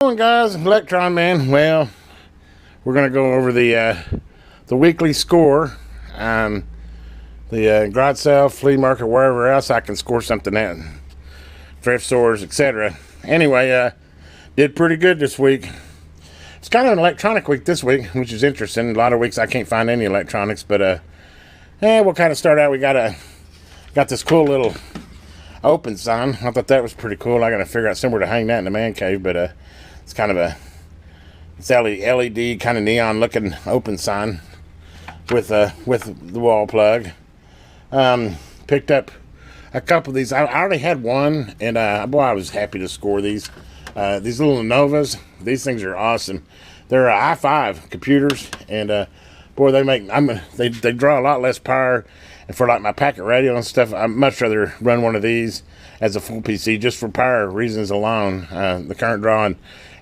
Going, guys, Electron Man. Well, we're gonna go over the weekly score. The garage sale, flea market, wherever else I can score something at, thrift stores, etc. Anyway, did pretty good this week. It's kind of an electronic week this week, which is interesting. A lot of weeks I can't find any electronics, but we'll kind of start out. We got this cool little open sign. I thought that was pretty cool. I got to figure out somewhere to hang that in the man cave, but it's kind of it's LED kind of neon looking open sign with the wall plug. Picked up a couple of these. I already had one, and boy, I was happy to score these. These little Novas. These things are awesome. They're i5 computers, and boy, they draw a lot less power. And for like my packet radio and stuff, I'd much rather run one of these as a full PC just for power reasons alone. The current draw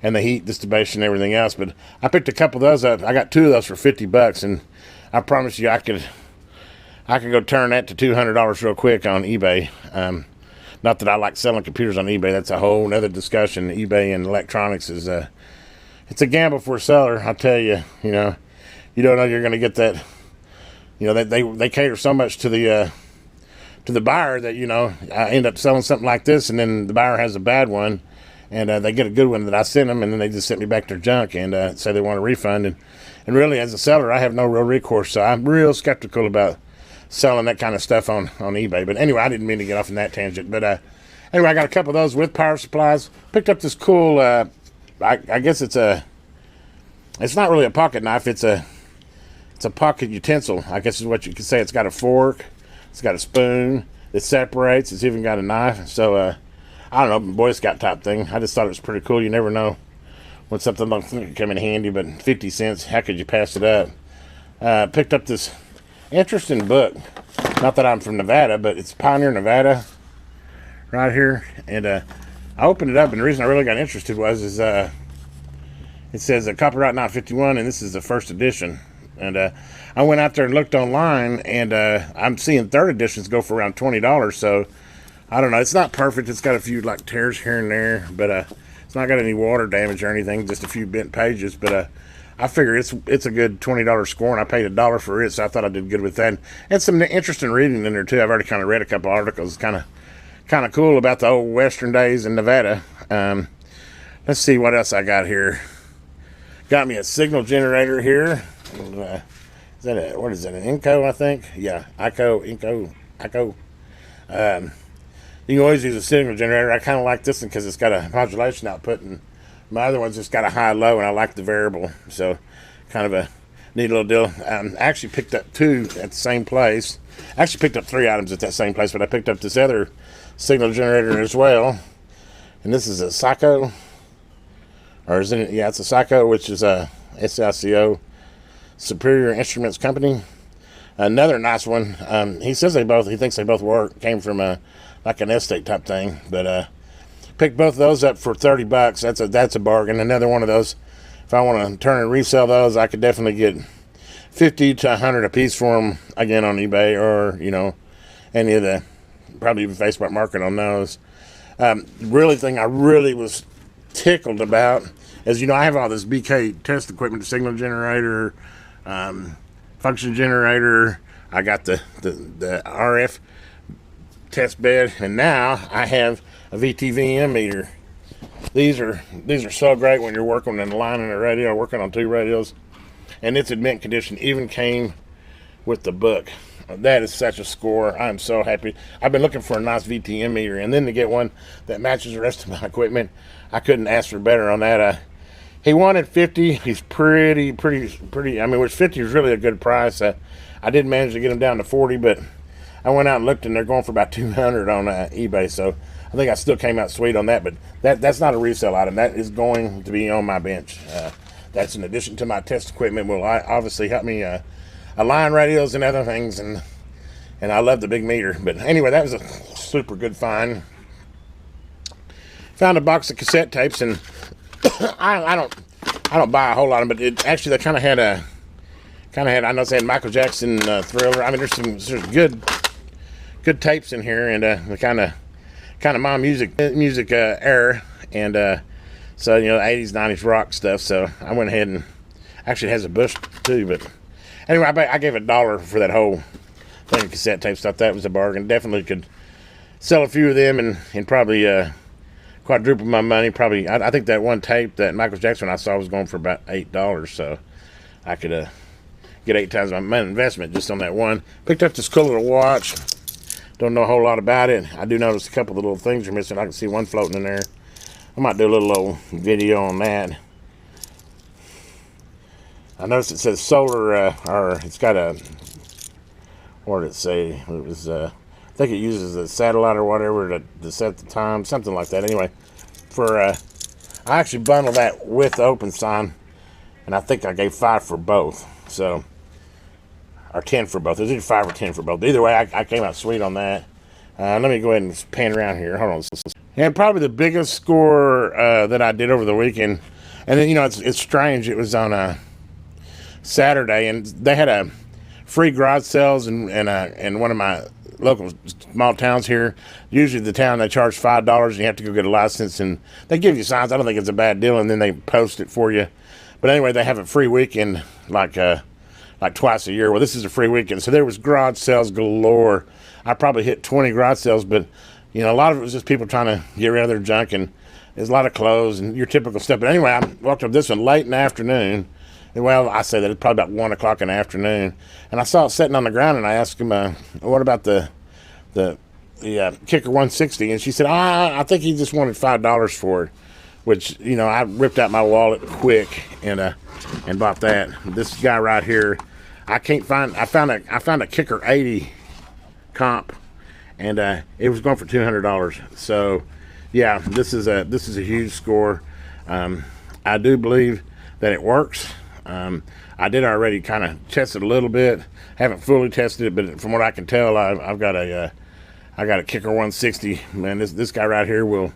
and the heat dissipation and everything else. But I picked a couple of those up. I got two of those for $50, and I promise you I could go turn that to $200 real quick on eBay. Not that I like selling computers on eBay. That's a whole nother discussion. eBay and electronics is it's a gamble for a seller. I'll tell you. You know, you don't know you're going to get that. You know, they cater so much to the buyer that, you know, I end up selling something like this, and then the buyer has a bad one, and they get a good one that I sent them, and then they just sent me back their junk and say they want a refund. And really, as a seller, I have no real recourse, so I'm real skeptical about selling that kind of stuff on eBay. But anyway, I didn't mean to get off on that tangent. But anyway, I got a couple of those with power supplies. Picked up this cool, I guess it's not really a pocket knife. It's a pocket utensil, I guess is what you could say. It's got a fork, it's got a spoon, it separates, it's even got a knife. So, I don't know, Boy Scout type thing. I just thought it was pretty cool. You never know when something like that could come in handy, but 50 cents, how could you pass it up? Picked up this interesting book. Not that I'm from Nevada, but it's Pioneer, Nevada, right here. And I opened it up, and the reason I really got interested was it says copyright 951, and this is the first edition. And I went out there and looked online, and I'm seeing third editions go for around $20. So I don't know. It's not perfect. It's got a few like tears here and there, but it's not got any water damage or anything. Just a few bent pages. But I figure it's a good $20 score, and I paid $1 for it, so I thought I did good with that. And some interesting reading in there too. I've already kind of read a couple articles. Kind of cool about the old Western days in Nevada. Let's see what else I got here. Got me a signal generator here. Is that what is that, an Inco, I think? Yeah, Inco. You can always use a signal generator. I kind of like this one because it's got a modulation output, and my other one's just got a high-low, and I like the variable. So kind of a neat little deal. I actually picked up two at the same place. I actually picked up three items at that same place, but I picked up this other signal generator as well. And this is a Psycho. Or is it? Yeah, it's a Psycho, which is a SICO. Superior Instruments Company. Another nice one. He thinks they both came from like an estate type thing. But picked both of those up for $30. That's a bargain. Another one of those. If I want to turn and resell those, I could definitely get 50 to 100 a piece for them again on eBay, or any of the probably even Facebook Market on those. Really thing I really was tickled about is I have all this BK test equipment, the signal generator, function generator. I got the RF test bed, and now I have a VTVM meter. These are so great when you're working in line in a radio, working on two radios, and it's in mint condition. Even came with the book. That is such a score. I'm so happy. I've been looking for a nice VTM meter, and then to get one that matches the rest of my equipment, I couldn't ask for better on that. He wanted 50. He's pretty. I mean, which 50 is really a good price. I did manage to get him down to 40, but I went out and looked, and they're going for about 200 on eBay. So I think I still came out sweet on that. But that's not a resale item. That is going to be on my bench. That's in addition to my test equipment. Will obviously help me align radios and other things, and I love the big meter. But anyway, that was a super good find. Found a box of cassette tapes, and I don't buy a whole lot of them, but it actually they kind of had I know they had Michael Jackson, Thriller. I mean, there's good tapes in here, and the kind of my music era, and So, you know, 80s, 90s rock stuff. So I went ahead and actually it has a bush too. But anyway, I gave $1 for that whole thing of cassette tapes. Thought that was a bargain. Definitely could sell a few of them and probably quadruple my money. Probably, I think that one tape that Michael Jackson I saw was going for about $8. So I could get 8 times my investment just on that one. Picked up this cool little watch. Don't know a whole lot about it. I do notice a couple of the little things are missing. I can see one floating in there. I might do a little old video on that. I noticed it says solar, or it's got a, what did it say? It was, I think it uses a satellite or whatever to set the time, something like that. Anyway, I actually bundled that with the open sign, and I think I gave 5 for both. So, or 10 for both. It was either 5 or 10 for both. Either way, I came out sweet on that. Let me go ahead and pan around here. Hold on. And probably the biggest score that I did over the weekend, and then, you know, it's strange. It was on a Saturday, and they had a free garage sales in one of my local small towns here. Usually the town, they charge $5, and you have to go get a license, and they give you signs. I don't think it's a bad deal, and then they post it for you. But anyway, they have a free weekend like twice a year. Well, this is a free weekend, so there was garage sales galore. I probably hit 20 garage sales, but you know, a lot of it was just people trying to get rid of their junk, and there's a lot of clothes and your typical stuff. But anyway, I walked up this one late in the afternoon. And well, I say that it's probably about 1 o'clock in the afternoon, and I saw it sitting on the ground, and I asked him, "What about the Kicker 160?" And she said, "I think he just wanted $5 for it," which, you know, I ripped out my wallet quick and bought that. This guy right here, I found a Kicker 80 comp, and it was going for $200. So yeah, this is a huge score. I do believe that it works. I did already kind of test it a little bit. Haven't fully tested it, but from what I can tell, I got a Kicker 160. Man, this guy right here will.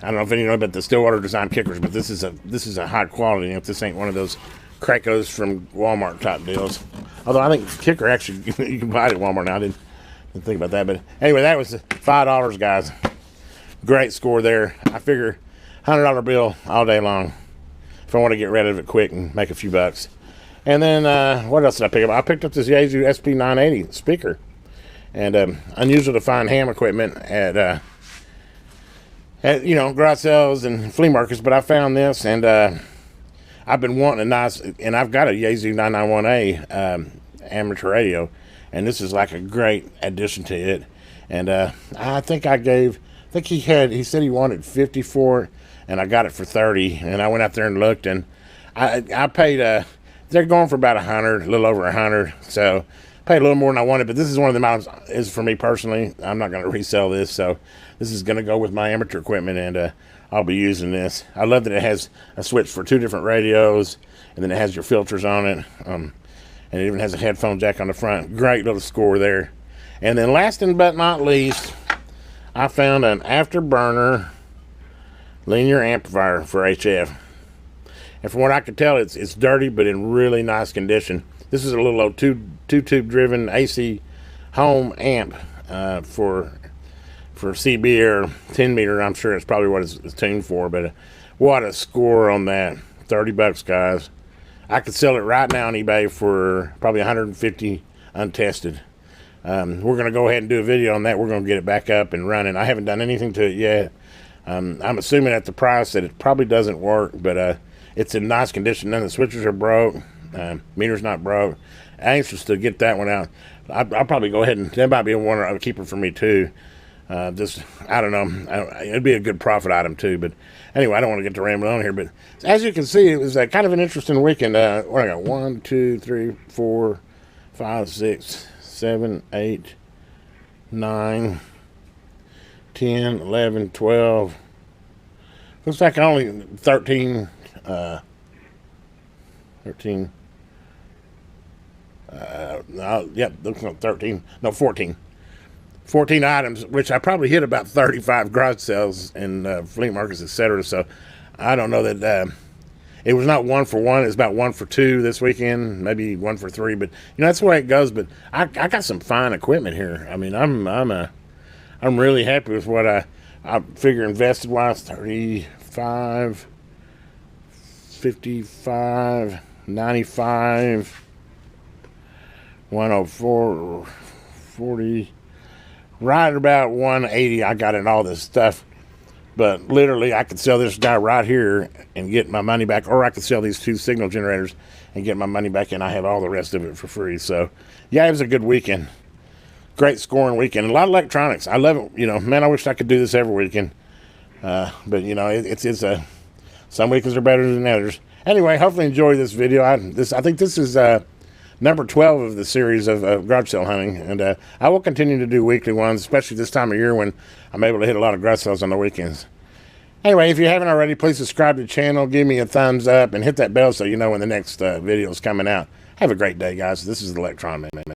I don't know if any know about the Stillwater design kickers, but this is a high quality. If this ain't one of those Cracos from Walmart type deals, although I think Kicker actually you can buy it at Walmart now. I didn't think about that, but anyway, that was $5, guys. Great score there. I figure $100 bill all day long if I want to get rid of it quick and make a few bucks. And then what else did I pick up? I picked up this Yaesu SP980 speaker, and unusual to find ham equipment at you know, garage sales and flea markets, but I found this, and I've been wanting a nice, and I've got a Yaesu 991A amateur radio, and this is like a great addition to it. And I think he said he wanted 50 for it, and I got it for 30, and I went out there and looked, and I paid, they're going for about 100, a little over 100, so paid a little more than I wanted, but this is one of the items is for me personally. I'm not going to resell this, so this is going to go with my amateur equipment, and I'll be using this. I love that it has a switch for 2 different radios, and then it has your filters on it, and it even has a headphone jack on the front. Great little score there. And then last but not least, I found an afterburner linear amplifier for HF. And from what I could tell, it's dirty, but in really nice condition. This is a little old two-tube driven AC home amp for CB or 10 meter. I'm sure it's probably what it's tuned for, but what a score on that. $30, guys. I could sell it right now on eBay for probably $150 untested. We're going to go ahead and do a video on that. We're going to get it back up and running. I haven't done anything to it yet. I'm assuming at the price that it probably doesn't work, but it's in nice condition. None of the switches are broke. Meter's not broke. Anxious to get that one out. I'll probably go ahead and that might be a keeper for me too. Just I don't know. It'd be a good profit item too. But anyway, I don't want to get to rambling on here. But as you can see, it was kind of an interesting weekend. What I got? 1, 2, 3, 4, 5, 6, 7, 8, 9, 10, 11, 12. Looks like only 13. 13. Yep, looks like 13. No, 14. 14 items, which I probably hit about 35 garage sales and flea markets, etc. So I don't know that it was not 1 for 1. It was about 1 for 2 this weekend, maybe 1 for 3. But you know that's the way it goes. But I got some fine equipment here. I mean, I'm really happy with what I figure invested wise. 35. 55, 95, 104, 40, right about 180. I got in all this stuff. But literally, I could sell this guy right here and get my money back, or I could sell these 2 signal generators and get my money back, and I have all the rest of it for free. So, yeah, it was a good weekend. Great scoring weekend. A lot of electronics. I love it. You know, man, I wish I could do this every weekend. But, you know, it's some weekends are better than others. Anyway, hopefully enjoy this video. I think this is number 12 of the series of garage sale hunting, and I will continue to do weekly ones, especially this time of year when I'm able to hit a lot of garage sales on the weekends. Anyway, if you haven't already, please subscribe to the channel, give me a thumbs up, and hit that bell so you know when the next video is coming out. Have a great day, guys. This is the Electron Man.